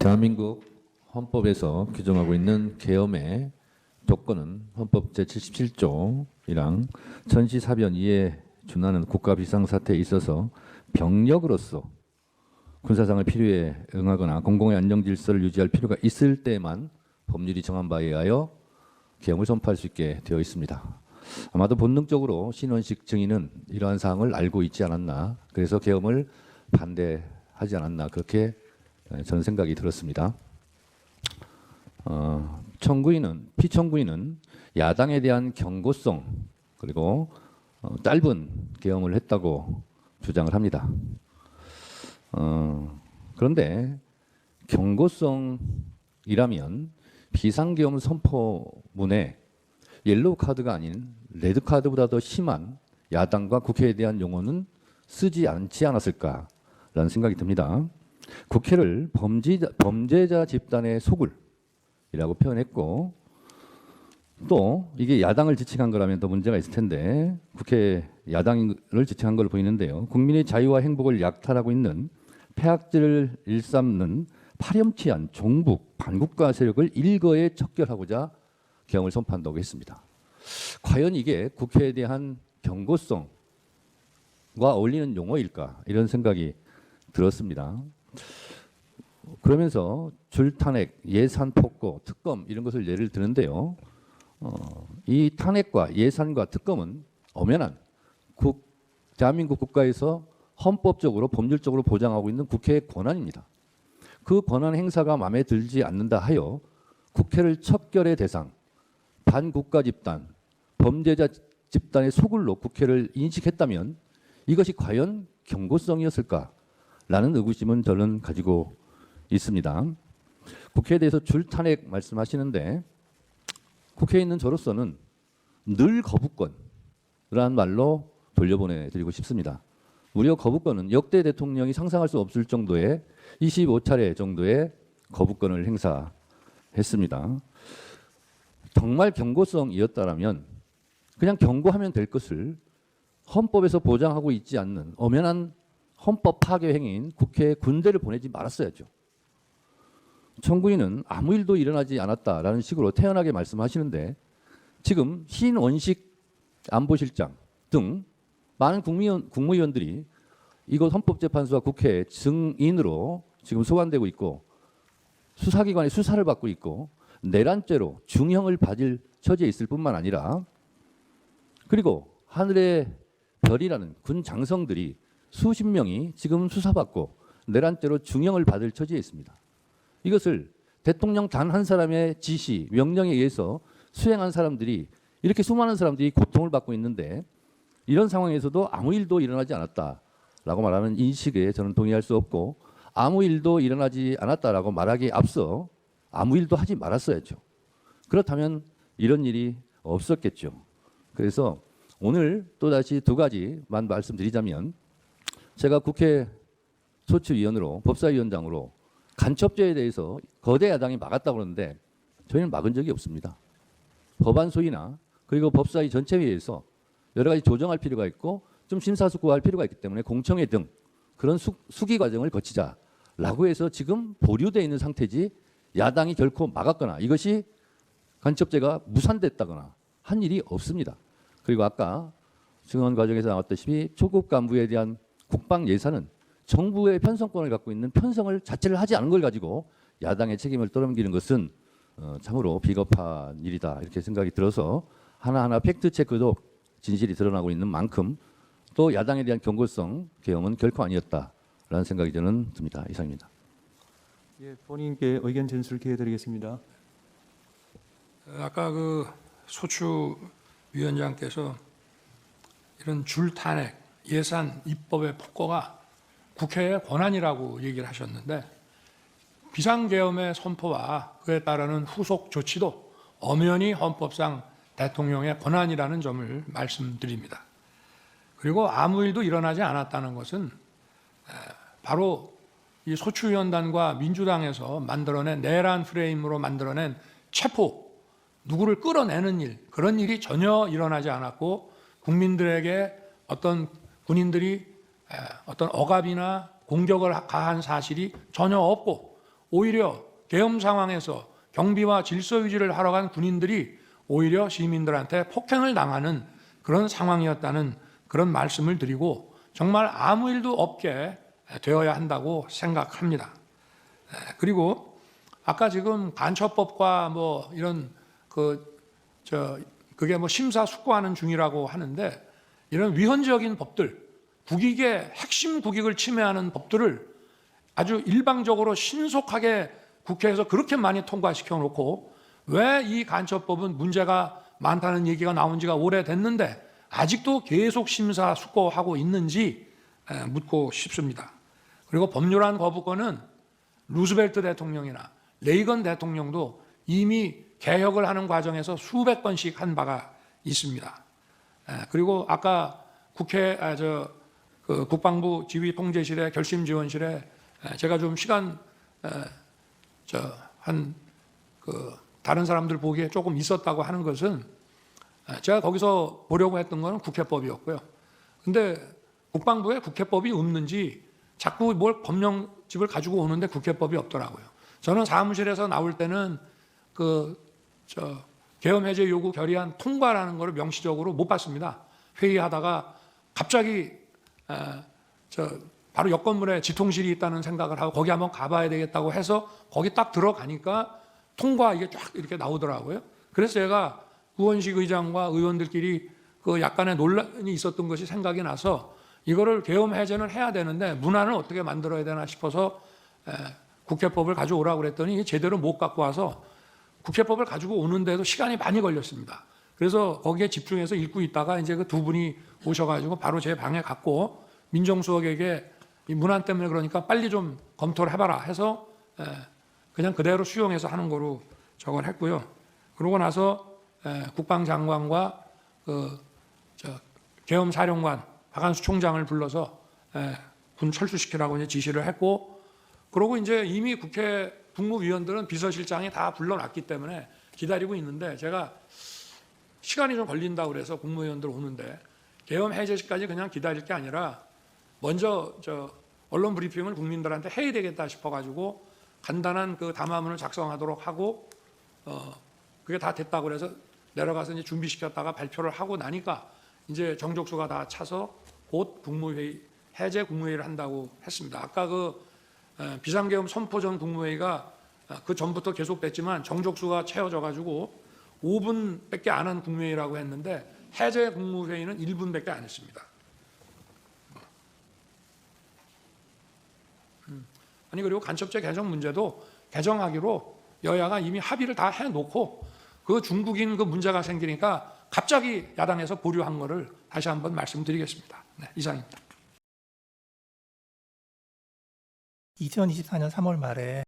대한민국 헌법에서 규정하고 있는 계엄의 조건은 헌법 제77조이랑 천시사변 이에 준하는 국가 비상사태에 있어서 병력으로서 군사상을 필요에 응하거나 공공의 안정 질서를 유지할 필요가 있을 때만 법률이 정한 바에 의하여 계엄을 선포할 수 있게 되어 있습니다. 아마도 본능적으로 신원식 증인은 이러한 사항을 알고 있지 않았나, 그래서 계엄을 반대하지 않았나, 그렇게 저는 생각이 들었습니다. 피청구인은 야당에 대한 경고성 그리고 짧은 계엄을 했다고 주장을 합니다. 그런데 경고성이라면 비상계엄 선포문에 옐로우 카드가 아닌 레드 카드보다 더 심한 야당과 국회에 대한 용어는 쓰지 않지 않았을까라는 생각이 듭니다. 국회를 범죄자 집단의 소굴이라고 표현했고, 또 이게 야당을 지칭한 거라면 더 문제가 있을 텐데 국회 야당을 지칭한 걸로 보이는데요. 국민의 자유와 행복을 약탈하고 있는 폐악질을 일삼는 파렴치한 종북 반국가 세력을 일거에 척결하고자 계엄을 선포한다고 했습니다. 과연 이게 국회에 대한 경고성과 어울리는 용어일까, 이런 생각이 들었습니다. 그러면서 줄탄핵, 예산 폭거, 특검 이런 것을 예를 드는데요. 이 탄핵과 예산과 특검은 엄연한 대한민국 국가에서 헌법적으로 법률적으로 보장하고 있는 국회의 권한입니다. 그 권한 행사가 마음에 들지 않는다 하여 국회를 척결의 대상, 반국가 집단, 범죄자 집단의 소굴로 국회를 인식했다면 이것이 과연 경고성이었을까라는 의구심은 저는 가지고 있습니다. 국회에 대해서 줄탄핵 말씀하시는데 국회에 있는 저로서는 늘 거부권이라는 말로 돌려보내드리고 싶습니다. 무려 거부권은 역대 대통령이 상상할 수 없을 정도의 25차례 정도의 거부권을 행사했습니다. 정말 경고성이었다면 그냥 경고하면 될 것을 헌법에서 보장하고 있지 않는 엄연한 헌법 파괴 행위인 국회에 군대를 보내지 말았어야죠. 청구인은 아무 일도 일어나지 않았다라는 식으로 태연하게 말씀하시는데 지금 신원식 안보실장 등 많은 국무위원들이 이곳 헌법재판소와 국회 증인으로 지금 소환되고 있고 수사기관의 수사를 받고 있고 내란죄로 중형을 받을 처지에 있을 뿐만 아니라, 그리고 하늘의 별이라는 군 장성들이 수십 명이 지금 수사받고 내란죄로 중형을 받을 처지에 있습니다. 이것을 대통령 단 한 사람의 지시, 명령에 의해서 수행한 사람들이, 이렇게 수많은 사람들이 고통을 받고 있는데 이런 상황에서도 아무 일도 일어나지 않았다라고 말하는 인식에 저는 동의할 수 없고, 아무 일도 일어나지 않았다라고 말하기에 앞서 아무 일도 하지 말았어야죠. 그렇다면 이런 일이 없었겠죠. 그래서 오늘 또다시 두 가지만 말씀드리자면, 제가 국회 소추위원으로 법사위원장으로 간첩죄에 대해서 거대 야당이 막았다고 그러는데 저희는 막은 적이 없습니다. 법안 소위나 그리고 법사위 전체회의에서 여러 가지 조정할 필요가 있고 좀 심사숙고할 필요가 있기 때문에 공청회 등 그런 수기 과정을 거치자라고 해서 지금 보류되어 있는 상태지, 야당이 결코 막았거나 이것이 간첩죄가 무산됐다거나 한 일이 없습니다. 그리고 아까 증언 과정에서 나왔다시피 초급 간부에 대한 국방 예산은 정부의 편성권을 갖고 있는 편성을 자체를 하지 않은 걸 가지고 야당의 책임을 떠넘기는 것은 참으로 비겁한 일이다, 이렇게 생각이 들어서 하나하나 팩트 체크도 진실이 드러나고 있는 만큼 또 야당에 대한 경고성 계엄은 결코 아니었다라는 생각이 저는 듭니다. 이상입니다. 예, 본인께 의견 전술 기회 드리겠습니다. 아까 그 소추 위원장께서 이런 줄탄핵, 예산, 입법의 폭거가 국회의 권한이라고 얘기를 하셨는데, 비상계엄의 선포와 그에 따르는 후속 조치도 엄연히 헌법상 대통령의 권한이라는 점을 말씀드립니다. 그리고 아무 일도 일어나지 않았다는 것은 바로 이 소추위원단과 민주당에서 만들어낸 내란 프레임으로 만들어낸 체포, 누구를 끌어내는 일, 그런 일이 전혀 일어나지 않았고, 국민들에게 어떤 군인들이 어떤 억압이나 공격을 가한 사실이 전혀 없고, 오히려 계엄 상황에서 경비와 질서 유지를 하러 간 군인들이 오히려 시민들한테 폭행을 당하는 그런 상황이었다는 그런 말씀을 드리고 정말 아무 일도 없게 되어야 한다고 생각합니다. 그리고 아까 지금 간첩법과 뭐 이런 그게 뭐 심사숙고하는 중이라고 하는데 이런 위헌적인 법들, 국익의 핵심 국익을 침해하는 법들을 아주 일방적으로 신속하게 국회에서 그렇게 많이 통과시켜 놓고 왜 이 간첩법은 문제가 많다는 얘기가 나온 지가 오래됐는데 아직도 계속 심사숙고하고 있는지 묻고 싶습니다. 그리고 법률안 거부권은 루즈벨트 대통령이나 레이건 대통령도 이미 개혁을 하는 과정에서 수백 번씩 한 바가 있습니다. 그리고 아까 국방부 지휘통제실의 결심지원실에 제가 좀 시간 다른 사람들 보기에 조금 있었다고 하는 것은 제가 거기서 보려고 했던 것은 국회법이었고요. 근데 국방부에 국회법이 없는지 자꾸 뭘 법령집을 가지고 오는데 국회법이 없더라고요. 저는 사무실에서 나올 때는 계엄 해제 요구 결의안 통과라는 것을 명시적으로 못 봤습니다. 회의하다가 갑자기 바로 옆 건물에 지통실이 있다는 생각을 하고 거기 한번 가봐야 되겠다고 해서 거기 딱 들어가니까 통과 이게 쫙 이렇게 나오더라고요. 그래서 제가 우원식 의장과 의원들끼리 그 약간의 논란이 있었던 것이 생각이 나서 이거를 계엄 해제는 해야 되는데 문안을 어떻게 만들어야 되나 싶어서 국회법을 가져오라고 그랬더니 제대로 못 갖고 와서 국회법을 가지고 오는데도 시간이 많이 걸렸습니다. 그래서 거기에 집중해서 읽고 있다가 이제 그 두 분이 오셔가지고 바로 제 방에 갔고 민정수석에게 이 문안 때문에 그러니까 빨리 좀 검토를 해봐라 해서 그냥 그대로 수용해서 하는 거로 저걸 했고요. 그러고 나서 국방장관과 계엄사령관 박한수 총장을 불러서 군 철수시키라고 이제 지시를 했고, 그러고 이제 이미 국회 국무위원들은 비서실장이 다 불러놨기 때문에 기다리고 있는데 제가 시간이 좀 걸린다고 그래서 국무위원들 오는데 계엄 해제시까지 그냥 기다릴 게 아니라 먼저 언론 브리핑을 국민들한테 해야 되겠다 싶어가지고 간단한 그 담화문을 작성하도록 하고 그게 다 됐다고 그래서 내려가서 이제 준비시켰다가 발표를 하고 나니까 이제 정족수가 다 차서 곧 국무회의 해제 국무회의를 한다고 했습니다. 아까 비상계엄 선포 전 국무회의가 그 전부터 계속됐지만 정족수가 채워져 가지고 5분밖에 안 한 국무회의라고 했는데 해제 국무회의는 1분밖에 안 했습니다. 아니 그리고 간첩죄 개정 문제도 개정하기로 여야가 이미 합의를 다 해놓고 그 중국인 그 문제가 생기니까 갑자기 야당에서 보류한 거를 다시 한번 말씀드리겠습니다. 네, 이상입니다. 2024년 3월 말에